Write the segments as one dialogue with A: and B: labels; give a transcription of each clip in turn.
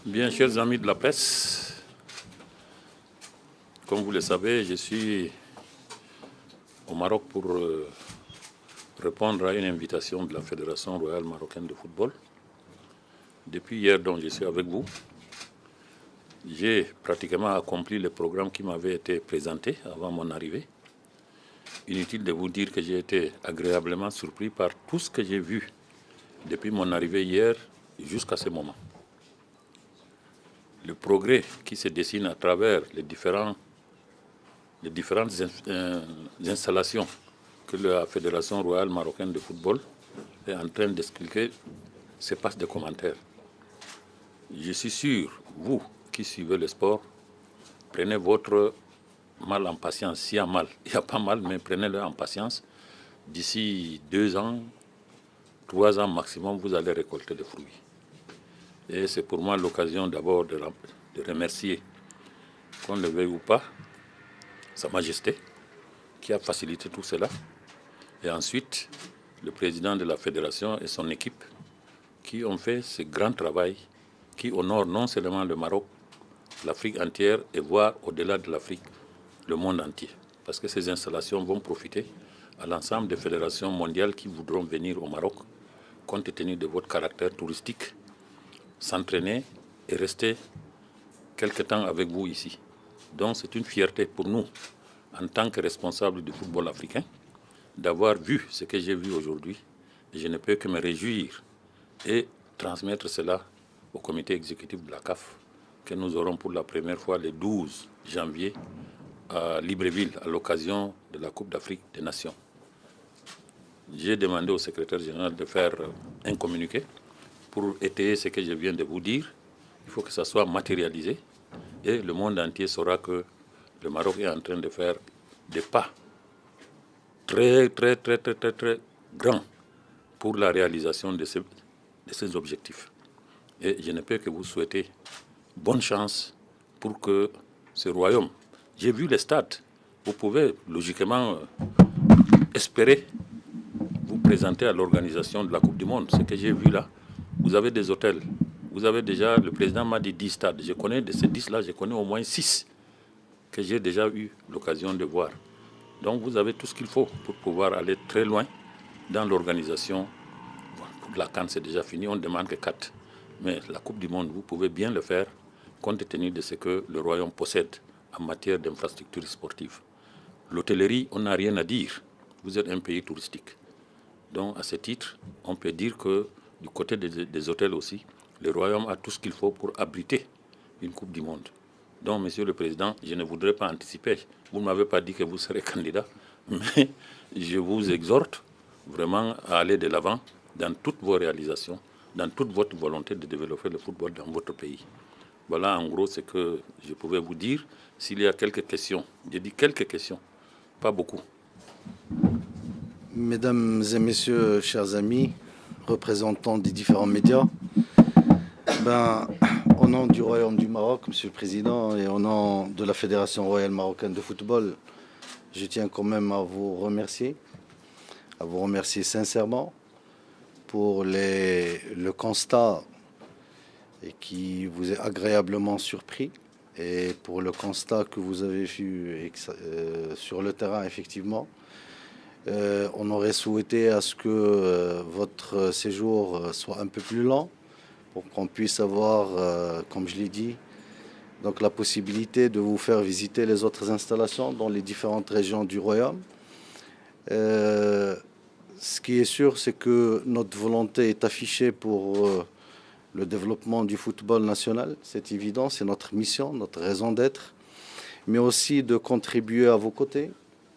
A: Bien, chers amis de la presse, comme vous le savez, je suis au Maroc pour répondre à une invitation de la Fédération royale marocaine de football. Depuis hier, donc, je suis avec vous. J'ai pratiquement accompli le programme qui m'avait été présenté avant mon arrivée. Inutile de vous dire que j'ai été agréablement surpris par tout ce que j'ai vu depuis mon arrivée hier jusqu'à ce moment. Le progrès qui se dessine à travers les différentes installations que la Fédération royale marocaine de football est en train d'expliquer, se passe de commentaires. Je suis sûr, vous qui suivez le sport, prenez votre mal en patience. S'il y a mal, il n'y a pas mal, mais prenez-le en patience. D'ici 2 ans, 3 ans maximum, vous allez récolter des fruits. Et c'est pour moi l'occasion d'abord de remercier, qu'on le veuille ou pas, Sa Majesté, qui a facilité tout cela. Et ensuite, le président de la fédération et son équipe, qui ont fait ce grand travail, qui honore non seulement le Maroc, l'Afrique entière, et voire au-delà de l'Afrique, le monde entier. Parce que ces installations vont profiter à l'ensemble des fédérations mondiales qui voudront venir au Maroc, compte tenu de votre caractère touristique, s'entraîner et rester quelque temps avec vous ici. Donc c'est une fierté pour nous, en tant que responsables du football africain, d'avoir vu ce que j'ai vu aujourd'hui. Et je ne peux que me réjouir et transmettre cela au comité exécutif de la CAF, que nous aurons pour la première fois le 12 janvier à Libreville, à l'occasion de la Coupe d'Afrique des Nations. J'ai demandé au secrétaire général de faire un communiqué pour étayer ce que je viens de vous dire. Il faut que ça soit matérialisé et le monde entier saura que le Maroc est en train de faire des pas très grands pour la réalisation de ces objectifs. Et je ne peux que vous souhaiter bonne chance pour que ce royaume... J'ai vu les stades. Vous pouvez logiquement espérer vous présenter à l'organisation de la Coupe du Monde. Ce que j'ai vu là, vous avez des hôtels. Vous avez déjà, le président m'a dit 10 stades. Je connais de ces 10 là, je connais au moins 6 que j'ai déjà eu l'occasion de voir. Donc vous avez tout ce qu'il faut pour pouvoir aller très loin dans l'organisation. Bon, la CAN c'est déjà fini, on ne demande que 4. Mais la Coupe du Monde, vous pouvez bien le faire compte tenu de ce que le royaume possède en matière d'infrastructures sportives. L'hôtellerie, on n'a rien à dire. Vous êtes un pays touristique. Donc à ce titre, on peut dire que du côté des hôtels aussi, le royaume a tout ce qu'il faut pour abriter une Coupe du Monde. Donc, Monsieur le Président, je ne voudrais pas anticiper. Vous ne m'avez pas dit que vous serez candidat, mais je vous exhorte vraiment à aller de l'avant dans toutes vos réalisations, dans toute votre volonté de développer le football dans votre pays. Voilà en gros ce que je pouvais vous dire. S'il y a quelques questions, je dis quelques questions, pas beaucoup.
B: Mesdames et messieurs, chers amis, représentants des différents médias, au nom du Royaume du Maroc, Monsieur le Président, et au nom de la Fédération royale marocaine de football, je tiens quand même à vous remercier sincèrement pour le constat qui vous est agréablement surpris et pour le constat que vous avez vu sur le terrain, effectivement. On aurait souhaité à ce que votre séjour soit un peu plus lent pour qu'on puisse avoir, comme je l'ai dit, donc la possibilité de vous faire visiter les autres installations dans les différentes régions du royaume. Ce qui est sûr, c'est que notre volonté est affichée pour le développement du football national. C'est évident, c'est notre mission, notre raison d'être, mais aussi de contribuer à vos côtés,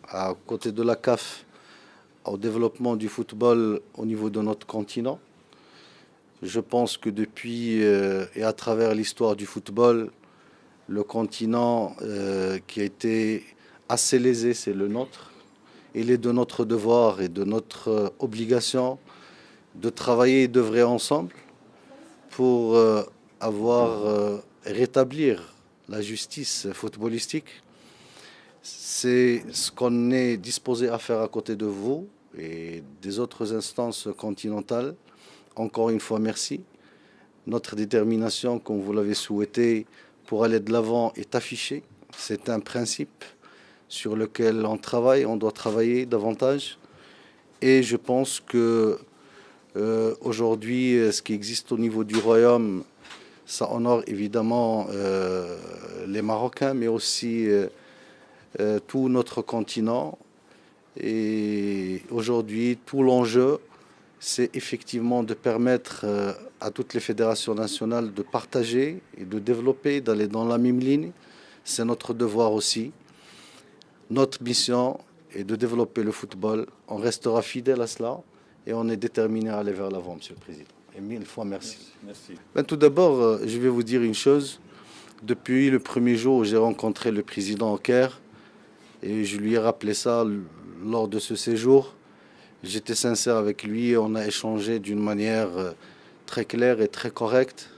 B: à côté de la CAF, au développement du football au niveau de notre continent. Je pense que depuis et à travers l'histoire du football, le continent qui a été assez lésé, c'est le nôtre. Il est de notre devoir et de notre obligation de travailler et d'œuvrer ensemble pour rétablir la justice footballistique. C'est ce qu'on est disposé à faire à côté de vous et des autres instances continentales. Encore une fois, merci. Notre détermination, comme vous l'avez souhaité, pour aller de l'avant est affichée. C'est un principe sur lequel on travaille, on doit travailler davantage. Et je pense que aujourd'hui, ce qui existe au niveau du Royaume, ça honore évidemment les Marocains, mais aussi tout notre continent. Et aujourd'hui, tout l'enjeu, c'est effectivement de permettre à toutes les fédérations nationales de partager et de développer, d'aller dans la même ligne. C'est notre devoir aussi. Notre mission est de développer le football. On restera fidèle à cela et on est déterminé à aller vers l'avant, Monsieur le Président. Et mille fois merci.
A: Merci.
B: Ben, tout d'abord, je vais vous dire une chose. Depuis le premier jour où j'ai rencontré le président au Caire, et je lui ai rappelé ça lors de ce séjour, j'étais sincère avec lui et on a échangé d'une manière très claire et très correcte,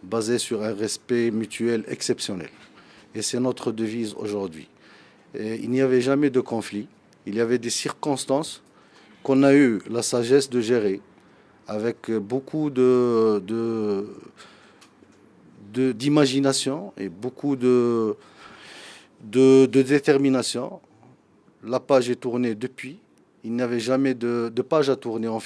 B: basée sur un respect mutuel exceptionnel. Et c'est notre devise aujourd'hui. Il n'y avait jamais de conflit, il y avait des circonstances qu'on a eu la sagesse de gérer avec beaucoup d'imagination et beaucoup de détermination. La page est tournée depuis. Il n'y avait jamais de page à tourner en